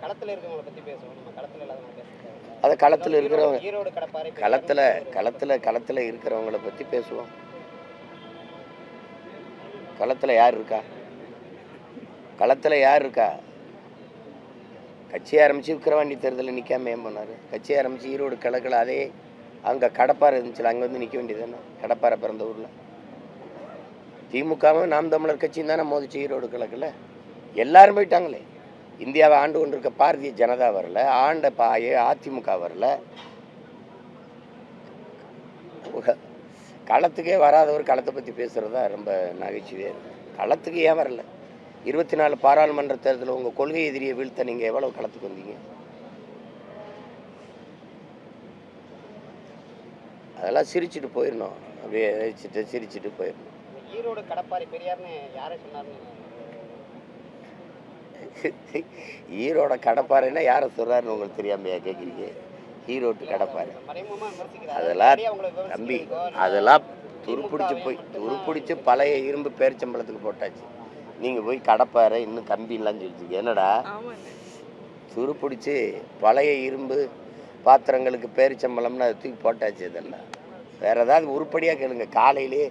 களத்துல இருக்கவங்கள பத்தி பேசுவோம். நம்ம களத்துல இல்லாதவங்க பேசுவோம். அதை களத்தில் இருக்கிறவங்க ஈரோடு கடப்பாறை களத்தில் இருக்கிறவங்கள பற்றி பேசுவோம். களத்தில் யார் இருக்கா? களத்தில் யார் இருக்கா? கட்சி ஆரம்பித்து விக்கிரவாண்டி தேர்தலில் நிற்காம ஏன் போனார்? கட்சி ஆரம்பித்து ஈரோடு கிழக்கில் அதே அங்கே கடப்பாறை இருந்துச்சுல, அங்கே வந்து நிற்க வேண்டியது தானே? கடப்பாறை பிறந்த ஊரில் திமுகவும் நாம் தமிழர் கட்சியும் தானே மோதிச்சு ஈரோடு கிழக்கில். எல்லாரும் போயிட்டாங்களே. இந்தியாவை ஆண்டு கொண்டிருக்க பாரதிய ஜனதா வரல, ஆண்ட அதிமுக வரல. களத்துக்கே வராதவர் களத்தை பற்றி பேசுகிறதா ரொம்ப நகைச்சுவையாக இருக்குது. களத்துக்கு ஏன் வரல? 24 பாராளுமன்ற தேர்தலில் உங்கள் கொள்கை எதிரியை வீழ்த்த நீங்கள் எவ்வளோ களத்துக்கு வந்தீங்க? அதெல்லாம் சிரிச்சுட்டு போயிடணும். அப்படியே சிரிச்சுட்டு போயிடணும். ஈரோடு கடப்பாறை பெரியார்னு யாரை சொன்னார்னு? ஈரோட கடப்பாறைன்னா யாரை சொல்கிறாருன்னு உங்களுக்கு தெரியாமையா கேட்குறீங்க? ஈரோட்டு கடப்பாறை அதெல்லாம் தம்பி, அதெல்லாம் துருப்பிடிச்சு பழைய இரும்பு பேரிச்சம்பளத்துக்கு போட்டாச்சு. நீங்கள் போய் கடப்பாறை இன்னும் கம்பின்லாம் சொல்லிச்சிங்க. என்னடா துருப்பிடிச்சு பழைய இரும்பு பாத்திரங்களுக்கு பேரிச்சம்பளம்னு அதை தூக்கி போட்டாச்சு. இதெல்லாம் வேறு ஏதாவது உருப்படியாக கேளுங்க. காலையிலே